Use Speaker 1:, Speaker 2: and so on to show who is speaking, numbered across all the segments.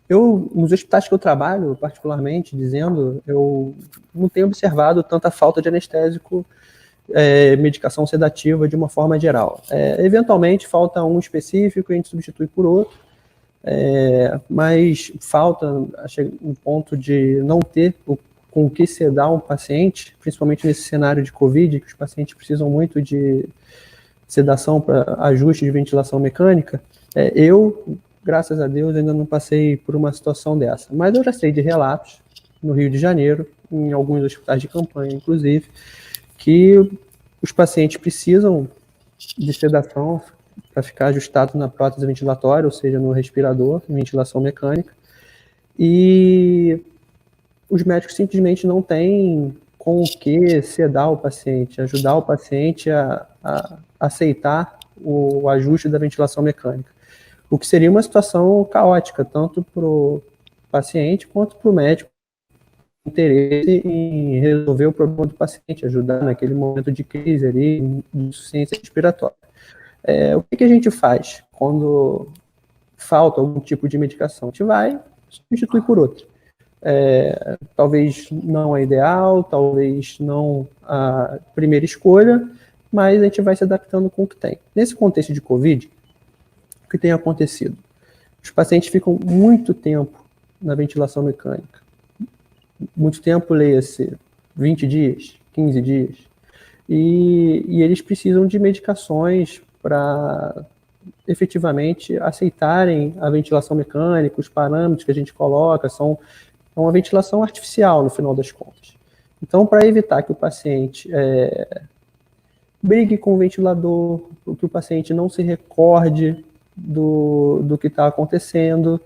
Speaker 1: Nos hospitais que eu trabalho, particularmente, eu não tenho observado tanta falta de anestésico, medicação sedativa de uma forma geral. Eventualmente falta um específico e a gente substitui por outro, mas falta um ponto de não ter com o que sedar um paciente, principalmente nesse cenário de Covid, que os pacientes precisam muito de sedação para ajuste de ventilação mecânica. Graças a Deus, ainda não passei por uma situação dessa, mas eu já sei de relatos no Rio de Janeiro, em alguns hospitais de campanha, inclusive, que os pacientes precisam de sedação para ficar ajustado na prótese ventilatória, ou seja, no respirador, ventilação mecânica, e os médicos simplesmente não têm com o que sedar o paciente, ajudar o paciente a aceitar o ajuste da ventilação mecânica, o que seria uma situação caótica, tanto para o paciente quanto para o médico, interesse em resolver o problema do paciente, ajudar naquele momento de crise ali, de insuficiência respiratória. O que a gente faz quando falta algum tipo de medicação? A gente vai substituir por outra. Talvez não a ideal, talvez não a primeira escolha, mas a gente vai se adaptando com o que tem. Nesse contexto de Covid, o que tem acontecido? Os pacientes ficam muito tempo na ventilação mecânica. Muito tempo, leia-se 20 dias, 15 dias. E eles precisam de medicações para efetivamente aceitarem a ventilação mecânica, os parâmetros que a gente coloca são uma ventilação artificial, no final das contas. Então, para evitar que o paciente brigue com o ventilador, que o paciente não se recorde do que está acontecendo,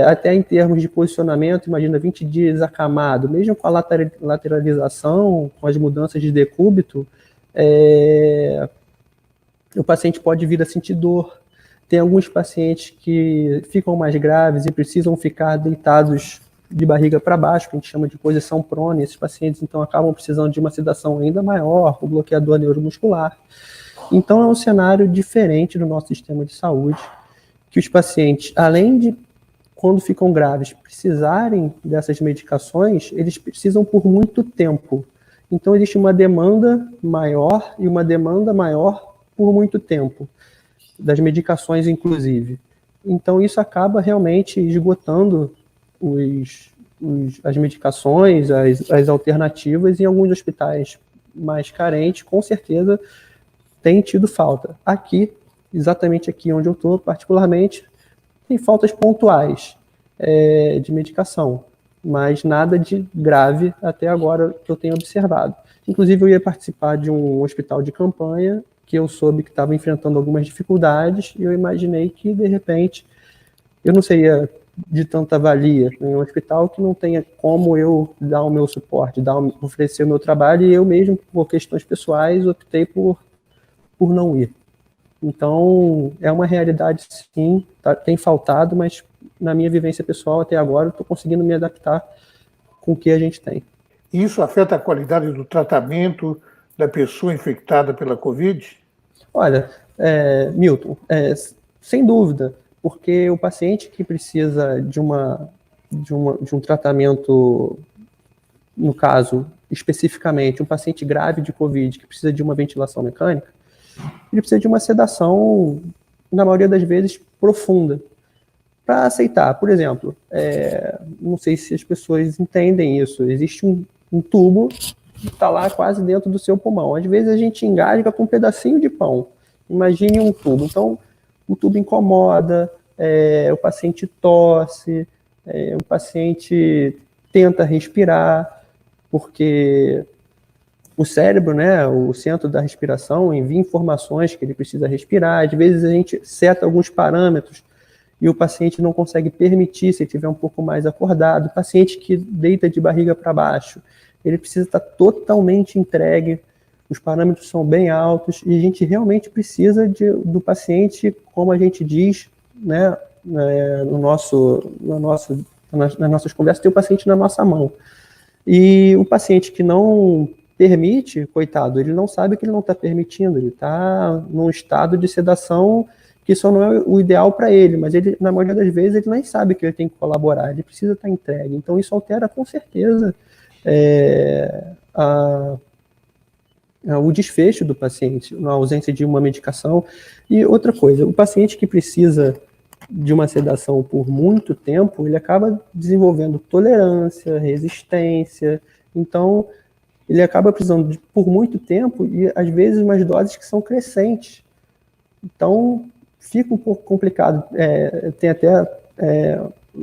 Speaker 1: até em termos de posicionamento, imagina 20 dias acamado, mesmo com a lateralização, com as mudanças de decúbito, o paciente pode vir a sentir dor. Tem alguns pacientes que ficam mais graves e precisam ficar deitados de barriga para baixo, que a gente chama de posição prone. Esses pacientes, então, acabam precisando de uma sedação ainda maior, com bloqueador neuromuscular. Então, é um cenário diferente do nosso sistema de saúde, que os pacientes, além de, quando ficam graves, precisarem dessas medicações, eles precisam por muito tempo. Então, existe uma demanda maior e uma demanda maior por muito tempo, das medicações, inclusive. Então, isso acaba realmente esgotando as medicações, as alternativas, em alguns hospitais mais carentes, com certeza, tem tido falta. Aqui, exatamente aqui onde eu estou, particularmente, tem faltas pontuais de medicação, mas nada de grave até agora que eu tenho observado. Inclusive, eu ia participar de um hospital de campanha que eu soube que estava enfrentando algumas dificuldades e eu imaginei que, de repente, eu não seria de tanta valia em um hospital que não tenha como eu dar o meu suporte, oferecer o meu trabalho, e eu mesmo, por questões pessoais, optei por não ir. Então, é uma realidade, sim, tem faltado, mas na minha vivência pessoal até agora eu estou conseguindo me adaptar com o que a gente tem.
Speaker 2: Isso afeta a qualidade do tratamento da pessoa infectada pela Covid?
Speaker 1: Olha, Milton, sem dúvida, porque o paciente que precisa de um tratamento, no caso, especificamente, um paciente grave de Covid que precisa de uma ventilação mecânica, ele precisa de uma sedação, na maioria das vezes, profunda, para aceitar. Por exemplo, não sei se as pessoas entendem isso, existe um tubo que está lá quase dentro do seu pulmão. Às vezes a gente engasga com um pedacinho de pão. Imagine um tubo. Então, o tubo incomoda, o paciente tosse, o paciente tenta respirar, porque o cérebro, né, o centro da respiração, envia informações que ele precisa respirar. Às vezes a gente seta alguns parâmetros e o paciente não consegue permitir, se ele estiver um pouco mais acordado. O paciente que deita de barriga para baixo, ele precisa estar totalmente entregue, os parâmetros são bem altos e a gente realmente precisa do paciente, como a gente diz, né, nas nossas conversas, ter o paciente na nossa mão. E o paciente que não permite, coitado, ele não sabe que ele não está permitindo, ele está num estado de sedação que isso não é o ideal para ele, mas ele, na maioria das vezes, ele nem sabe que ele tem que colaborar, ele precisa estar entregue. Então, isso altera, com certeza, o desfecho do paciente, na ausência de uma medicação. E outra coisa, o paciente que precisa de uma sedação por muito tempo, ele acaba desenvolvendo tolerância, resistência, então ele acaba precisando por muito tempo e, às vezes, umas doses que são crescentes. Então, fica um pouco complicado. Tem até,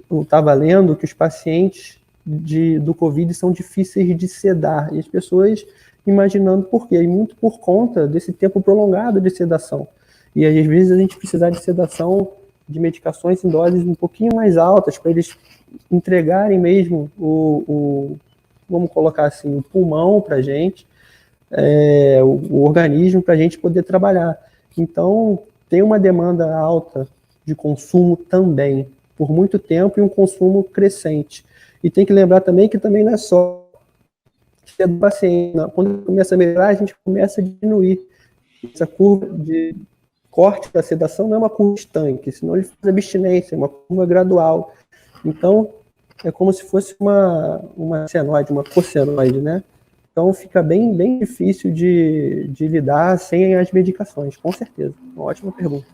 Speaker 1: eu estava lendo que os pacientes do Covid são difíceis de sedar, e as pessoas imaginando por quê, e muito por conta desse tempo prolongado de sedação. E às vezes a gente precisa de sedação de medicações em doses um pouquinho mais altas, para eles entregarem mesmo vamos colocar assim, o pulmão para a gente, o organismo para a gente poder trabalhar. Então, tem uma demanda alta de consumo também, por muito tempo, e um consumo crescente. E tem que lembrar também que também não é só do paciente. Quando começa a melhorar, a gente começa a diminuir. Essa curva de corte da sedação não é uma curva estanque, senão ele faz abstinência, é uma curva gradual. Então, é como se fosse uma senoide, uma cosenoide, né? Então, fica bem difícil de lidar sem as medicações, com certeza. Uma ótima pergunta.